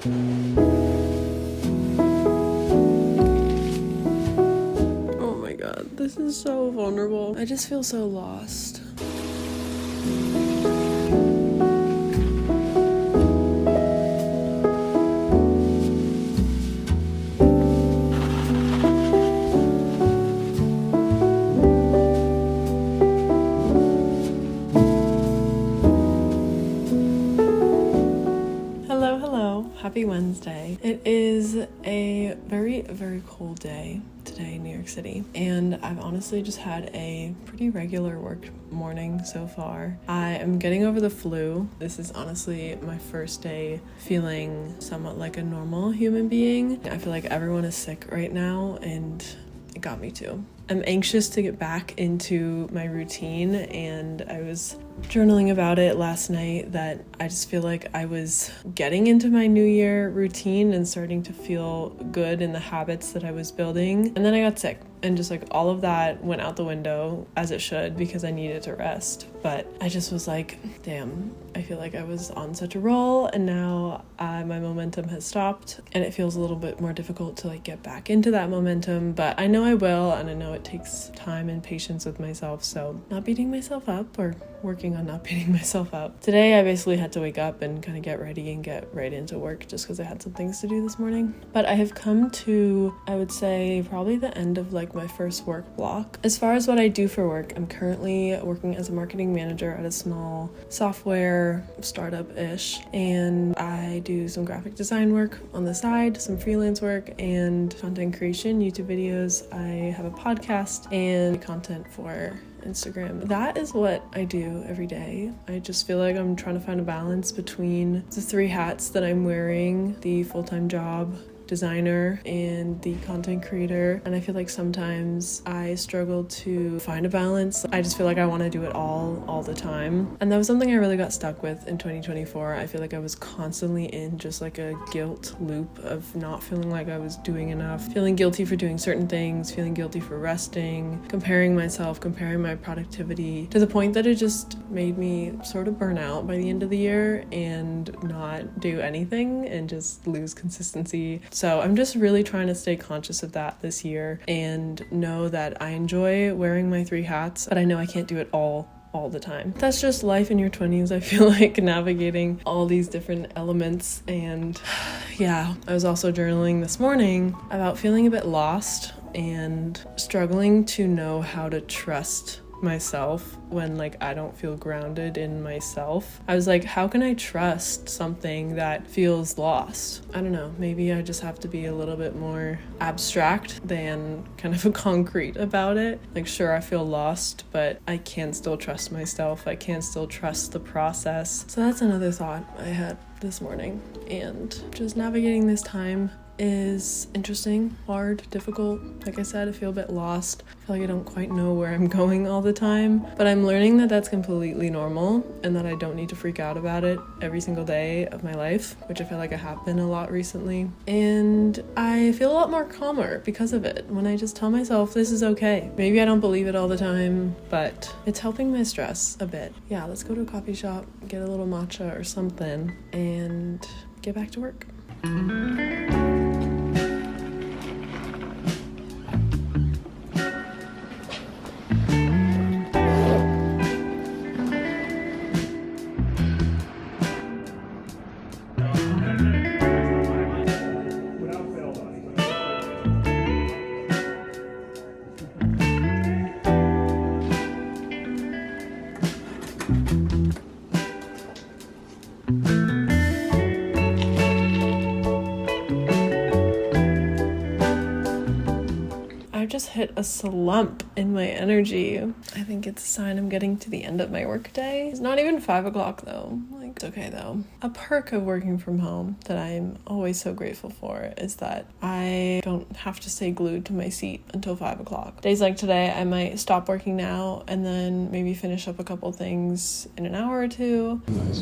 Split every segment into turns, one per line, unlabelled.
Oh my god, this is so vulnerable. I just feel so lost. Happy Wednesday. It is a very, very cold day today in New York City, and I've honestly just had a pretty regular work morning so far. I am getting over the flu. This is honestly my first day feeling somewhat like a normal human being. I feel like everyone is sick right now, and it got me too. I'm anxious to get back into my routine, and I was journaling about it last night that I just feel like I was getting into my New Year routine and starting to feel good in the habits that I was building. And then I got sick, and just like all of that went out the window, as it should, because I needed to rest. But I just was like, damn, I feel like I was on such a roll, and now my momentum has stopped, and it feels a little bit more difficult to like get back into that momentum. But I know I will, and I know it takes time and patience with myself, so not beating myself up, or working on not beating myself up. Today I basically had to wake up and kind of get ready and get right into work just because I had some things to do this morning. But I have come to, I would say, probably the end of like my first work block. As far as what I do for work, I'm currently working as a marketing manager at a small software startup-ish, and I do some graphic design work on the side, some freelance work, and content creation, YouTube videos. I have a podcast and content for Instagram. That is what I do every day. I just feel like I'm trying to find a balance between the three hats that I'm wearing: the full-time job, designer, and the content creator. And I feel like sometimes I struggle to find a balance. I just feel like I want to do it all the time. And that was something I really got stuck with in 2024. I feel like I was constantly in just like a guilt loop of not feeling like I was doing enough, feeling guilty for doing certain things, feeling guilty for resting, comparing myself, comparing my productivity, to the point that it just made me sort of burn out by the end of the year and not do anything and just lose consistency. So I'm just really trying to stay conscious of that this year and know that I enjoy wearing my three hats, but I know I can't do it all the time. That's just life in your 20s, I feel like, navigating all these different elements. And yeah, I was also journaling this morning about feeling a bit lost and struggling to know how to trust myself when like I don't feel grounded in myself. I was like, how can I trust something that feels lost? I don't know, maybe I just have to be a little bit more abstract than kind of concrete about it. Like, sure, I feel lost, but I can still trust myself. I can still trust the process. So that's another thought I had this morning. And just navigating this time is interesting, hard, difficult. Like I said, I feel a bit lost. I feel like I don't quite know where I'm going all the time, but I'm learning that that's completely normal and that I don't need to freak out about it every single day of my life, which I feel like I have been a lot recently. And I feel a lot more calmer because of it when I just tell myself this is okay. Maybe I don't believe it all the time, but it's helping my stress a bit. Yeah, let's go to a coffee shop, get a little matcha or something, and get back to work. Just hit a slump in my energy. I think it's a sign I'm getting to the end of my work day. It's not even 5 o'clock though. Like, it's okay though. A perk of working from home that I'm always so grateful for is that I don't have to stay glued to my seat until 5 o'clock. Days like today, I might stop working now and then maybe finish up a couple things in an hour or two. Nice.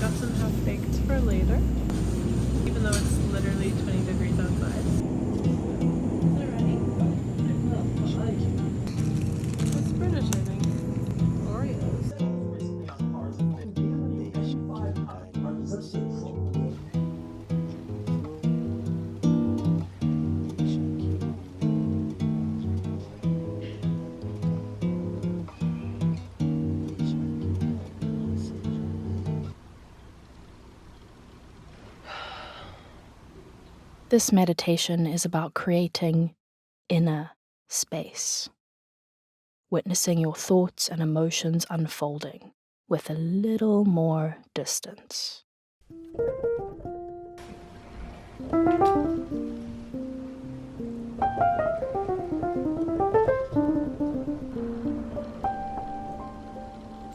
Got some half-baked for later. Even though it's literally 20 degrees outside. Is it ready? It's British, I think. Oreos.
This meditation is about creating inner space, witnessing your thoughts and emotions unfolding with a little more distance.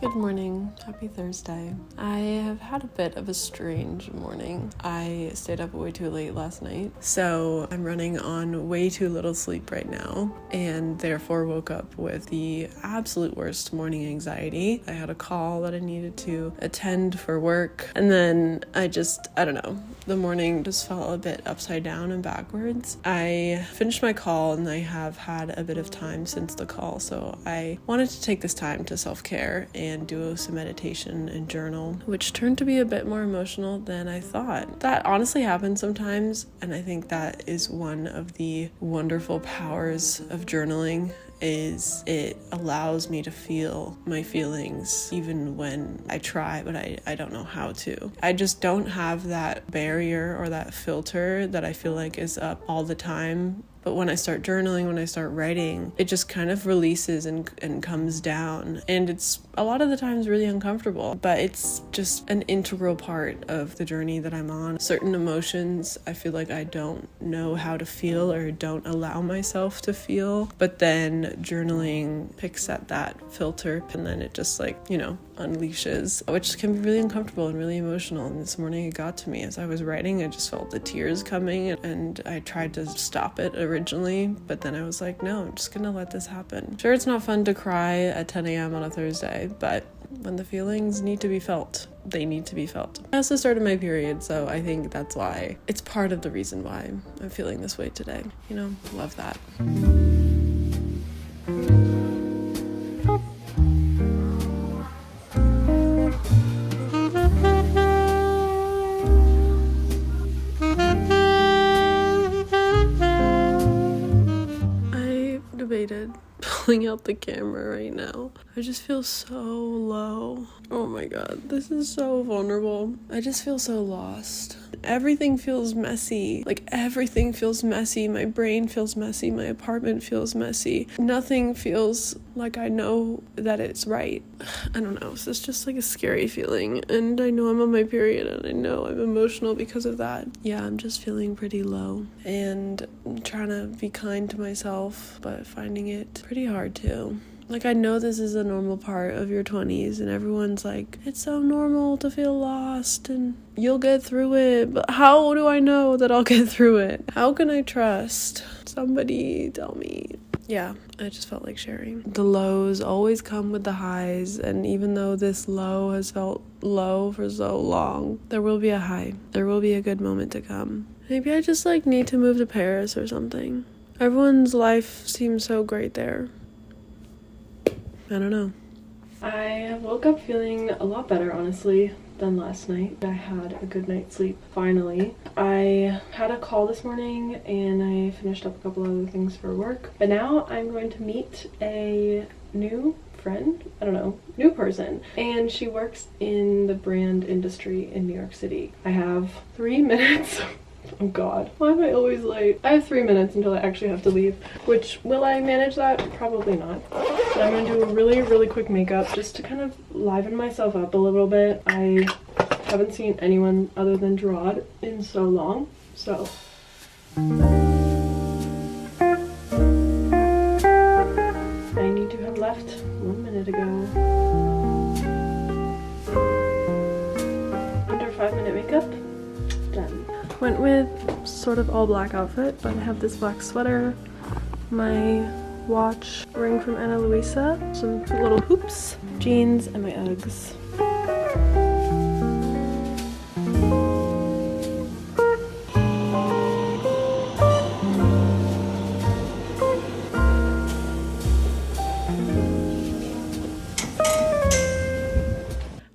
Good morning. Happy Thursday. I have had a bit of a strange morning. I stayed up way too late last night, so I'm running on way too little sleep right now, and therefore woke up with the absolute worst morning anxiety. I had a call that I needed to attend for work, and then I don't know, the morning just felt a bit upside down and backwards. I finished my call and I have had a bit of time since the call, so I wanted to take this time to self-care and do some meditation and journal, which turned to be a bit more emotional than I thought. That honestly happens sometimes, and I think that is one of the wonderful powers of journaling, is it allows me to feel my feelings even when I try, but I don't know how to. I just don't have that barrier or that filter that I feel like is up all the time. But when I start journaling, when I start writing, it just kind of releases and comes down. And it's a lot of the times really uncomfortable, but it's just an integral part of the journey that I'm on. Certain emotions, I feel like I don't know how to feel or don't allow myself to feel. But then journaling picks at that filter, and then it just unleashes, which can be really uncomfortable and really emotional. And this morning it got to me as I was writing. I just felt the tears coming, and I tried to stop it originally, but then I was like, no, I'm just gonna let this happen. Sure, it's not fun to cry at 10 a.m. on a Thursday, but when the feelings need to be felt, they need to be felt. I also started my period, so I think that's why it's part of the reason why I'm feeling this way today. Love that. Pulling out the camera right now. I just feel so low. Oh my god, this is so vulnerable. I just feel so lost. Everything feels messy. Everything feels messy. My brain feels messy. My apartment feels messy. Nothing feels like I know that it's right. I don't know. So it's just a scary feeling. And I know I'm on my period, and I know I'm emotional because of that. Yeah, I'm just feeling pretty low. And I'm trying to be kind to myself, but finding it pretty hard too. I know this is a normal part of your 20s, and everyone's like, it's so normal to feel lost and you'll get through it. But how do I know that I'll get through it? How can I trust? Somebody tell me. Yeah, I just felt like sharing. The lows always come with the highs, and even though this low has felt low for so long, there will be a high. There will be a good moment to come. Maybe I just need to move to Paris or something. Everyone's life seems so great there. I don't know. I woke up feeling a lot better, honestly, than last night. I had a good night's sleep, finally. I had a call this morning, and I finished up a couple other things for work. But now I'm going to meet a new friend, new person, and she works in the brand industry in New York City. I have 3 minutes. Oh god, why am I always late? I have 3 minutes until I actually have to leave, which, will I manage that? Probably not. But I'm gonna do a really, really quick makeup just to kind of liven myself up a little bit. I haven't seen anyone other than Gerard in so long, so. I need to have left 1 minute ago. Under 5-minute makeup, done. Went with sort of all black outfit, but I have this black sweater, my watch, ring from Ana Luisa, some little hoops, jeans, and my Uggs.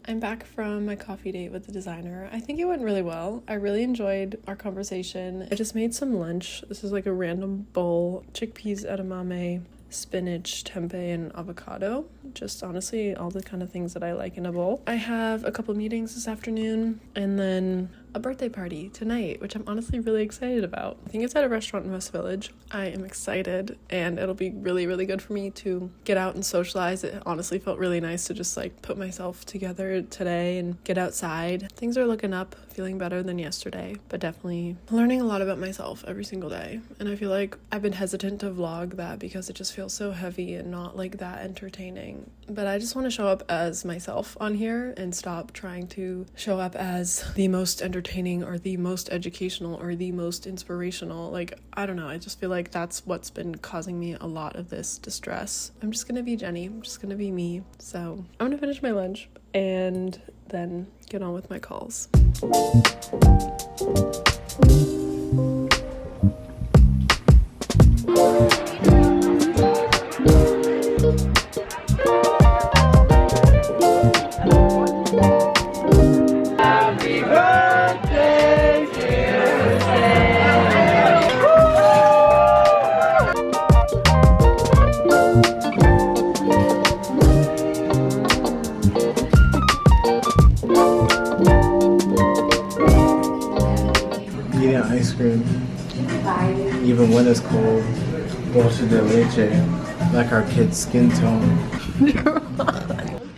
I'm back from my coffee date with the designer. I think it went really well. I really enjoyed our conversation. I just made some lunch. This is a random bowl: chickpeas, edamame, spinach, tempeh, and avocado. Just honestly all the kind of things that I like in a bowl. I have a couple meetings this afternoon, and then a birthday party tonight, which I'm honestly really excited about. I think it's at a restaurant in West Village. I am excited, and it'll be really, really good for me to get out and socialize. It honestly felt really nice to just like put myself together today and get outside. Things are looking up, feeling better than yesterday, but definitely learning a lot about myself every single day. And I feel like I've been hesitant to vlog that because it just feels so heavy and not like that entertaining. But I just want to show up as myself on here and stop trying to show up as the most entertaining or the most educational or the most inspirational. Like, I don't know, I just feel like that's what's been causing me a lot of this distress. I'm just gonna be Jenny. I'm just gonna be me. So I'm gonna finish my lunch and then get on with my calls.
Eating ice cream, even when it's cold, dulce de leche, like our kid's skin tone.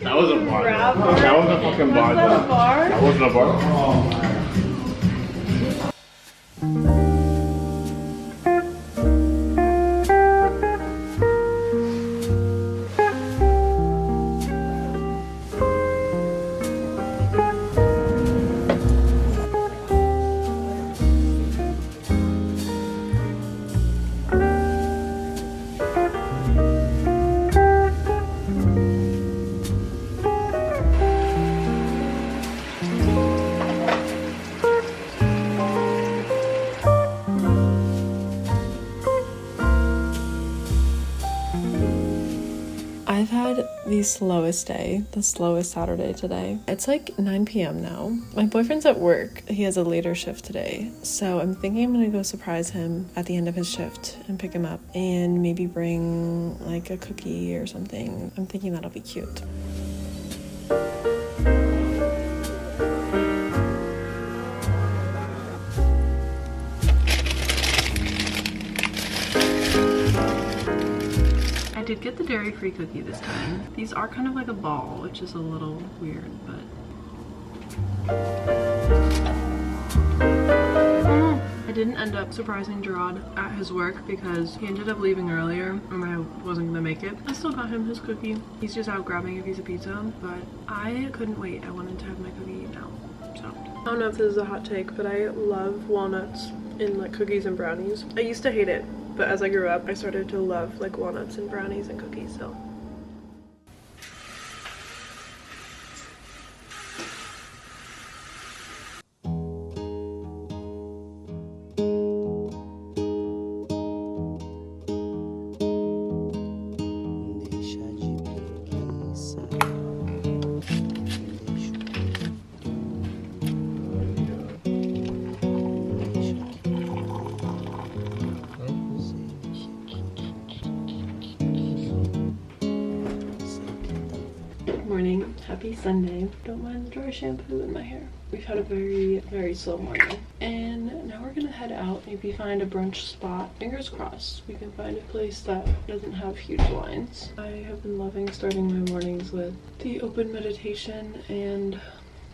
That was a bar. That was a fucking bar. That wasn't a bar. I've had the slowest day, the slowest Saturday today. It's like 9 p.m. now. My boyfriend's at work. He has a later shift today. So I'm thinking I'm gonna go surprise him at the end of his shift and pick him up and maybe bring like a cookie or something. I'm thinking that'll be cute. I did get the dairy-free cookie this time. These are kind of like a ball, which is a little weird, but... I didn't end up surprising Gerard at his work because he ended up leaving earlier and I wasn't gonna make it. I still got him his cookie. He's just out grabbing a piece of pizza, but I couldn't wait. I wanted to have my cookie now, so. I don't know if this is a hot take, but I love walnuts in like cookies and brownies. I used to hate it, but as I grew up, I started to love like walnuts and brownies and cookies, so. Morning, happy Sunday. Don't mind the dry shampoo in my hair. We've had a very, very slow morning. And now we're gonna head out, maybe find a brunch spot. Fingers crossed, we can find a place that doesn't have huge lines. I have been loving starting my mornings with the open meditation and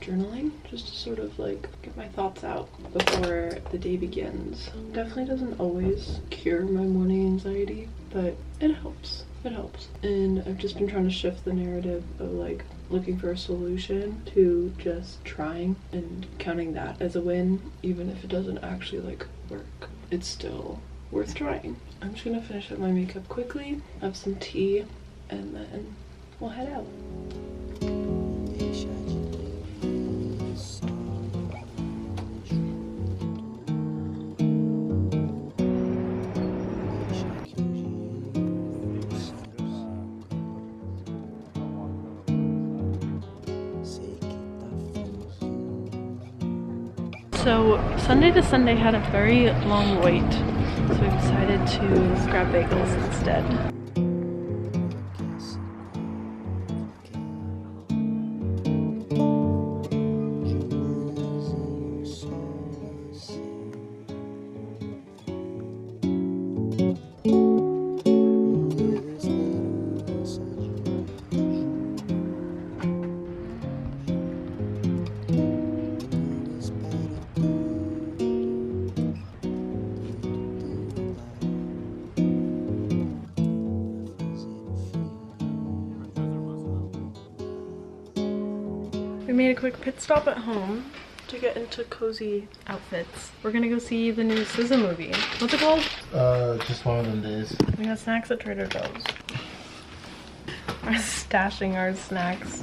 journaling, just to sort of like get my thoughts out before the day begins. Definitely doesn't always cure my morning anxiety, but it helps. It helps. And I've just been trying to shift the narrative of like looking for a solution to just trying and counting that as a win, even if it doesn't actually like work. It's still worth trying. I'm just gonna finish up my makeup quickly, have some tea, and then we'll head out. So Sunday to Sunday had a very long wait, so we decided to grab bagels instead.
quick pit stop at home to get into cozy outfits. We're gonna go see the new SZA movie. What's it called?
Just one of them days.
We got snacks at Trader Joe's. We're stashing our snacks.